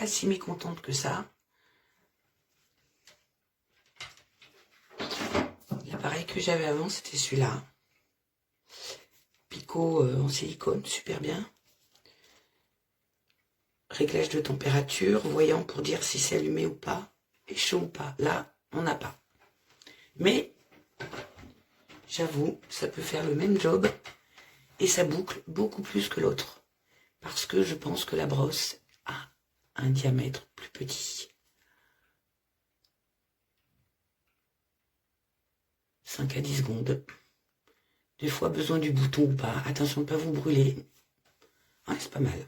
pas si mécontente que ça. L'appareil que j'avais avant, c'était celui-là. Picot en silicone, super bien. Réglage de température, voyant pour dire si c'est allumé ou pas, et chaud ou pas. Là, on n'a pas. Mais, j'avoue, ça peut faire le même job, et ça boucle beaucoup plus que l'autre. Parce que je pense que la brosse a un diamètre plus petit. 5 à 10 secondes. Des fois, besoin du bouton ou pas. Attention de ne pas vous brûler. Ouais, c'est pas mal.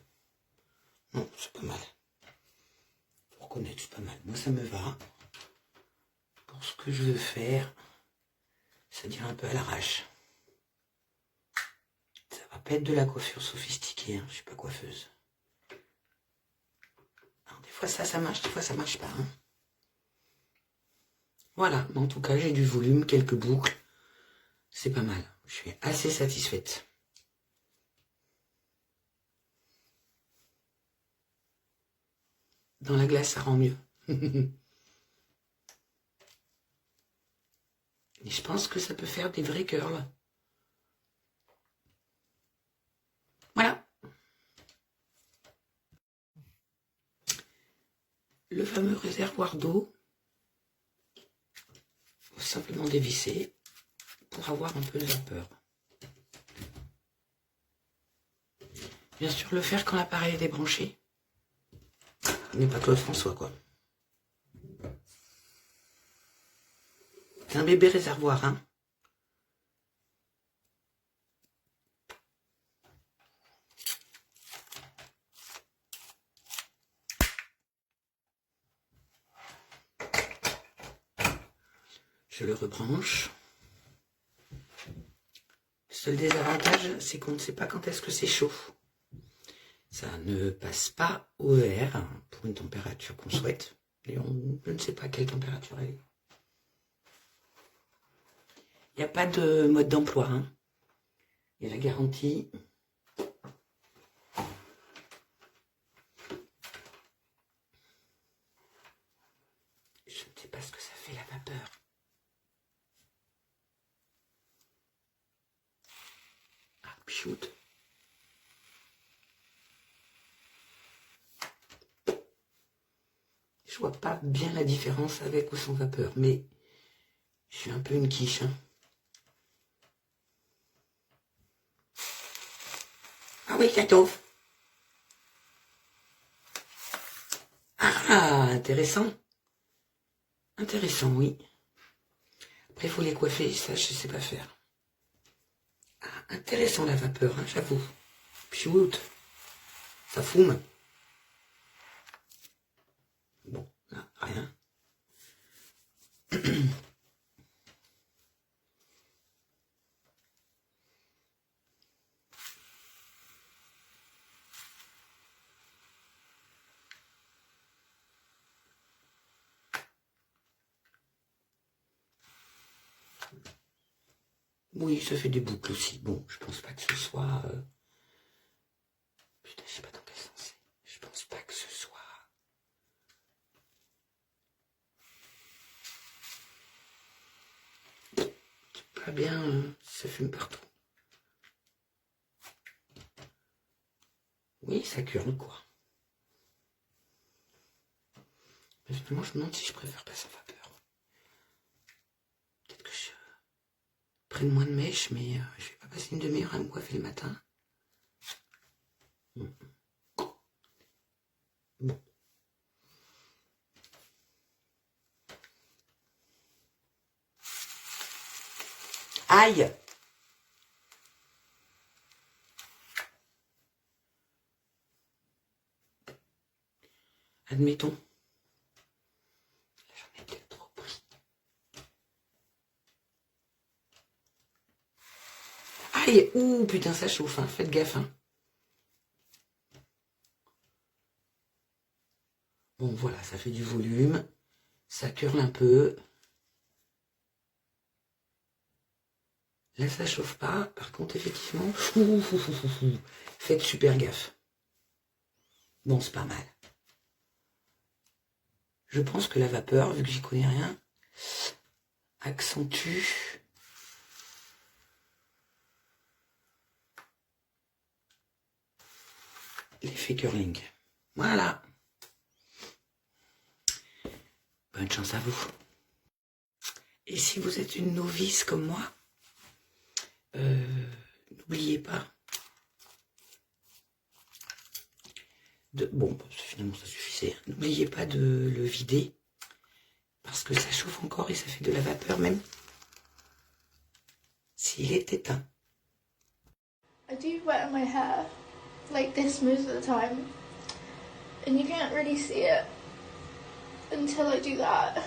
Non, c'est pas mal. Faut reconnaître, c'est pas mal. Moi, ça me va. Pour ce que je veux faire, c'est-à-dire un peu à l'arrache. Ça va pas être de la coiffure sophistiquée, hein. Je suis pas coiffeuse. Alors, des fois, ça marche, des fois, ça marche pas. Hein. Voilà, mais en tout cas, j'ai du volume, quelques boucles. C'est pas mal. Je suis assez satisfaite. Dans la glace, ça rend mieux. Et je pense que ça peut faire des vrais curls. Voilà. Le fameux réservoir d'eau. Faut simplement dévisser pour avoir un peu de vapeur. Bien sûr, le faire quand l'appareil est débranché. Mais pas Claude François, quoi. C'est un bébé réservoir, hein. Je le rebranche. Le seul désavantage, c'est qu'on ne sait pas quand est-ce que c'est chaud. Ça ne passe pas au ER pour une température qu'on souhaite. Et je ne sais pas quelle température elle est. Il n'y a pas de mode d'emploi. Hein. Il y a la garantie. Je ne sais pas ce que ça fait la vapeur. Ah, shoot. Je vois pas bien la différence avec ou sans vapeur, mais je suis un peu une quiche. Hein. Ah oui, ça chauffe. Ah, intéressant. Intéressant, oui. Après, il faut les coiffer, ça, je sais pas faire. Ah, intéressant la vapeur, hein, j'avoue. Piout. Ça fume. Bon, là, rien. Oui, ça fait des boucles aussi. Bon, je pense pas que ce soit... Putain, je sais pas dans quel sens c'est. Je pense pas que ce soit... C'est pas bien, ça fume partout. Oui, ça curle, quoi. Mais finalement, je me demande si je préfère pas sans vapeur. Peut-être que je prenne moins de mèches, mais je vais pas passer une demi-heure à me coiffer le matin. Bon. Aïe! Admettons. J'en ai peut-être trop pris. Aïe! Ouh, putain, ça chauffe, hein. Faites gaffe, hein. Bon, voilà, ça fait du volume. Ça curle un peu. Là, ça chauffe pas. Par contre, effectivement, faites super gaffe. Bon, c'est pas mal. Je pense que la vapeur, vu que j'y connais rien, accentue l'effet curling. Voilà. Bonne chance à vous. Et si vous êtes une novice comme moi, n'oubliez pas de... Bon, finalement ça suffisait. N'oubliez pas de le vider, parce que ça chauffe encore et ça fait de la vapeur même s'il est éteint. I do wet my hair like this most of the time, and you can't really see it until I do that.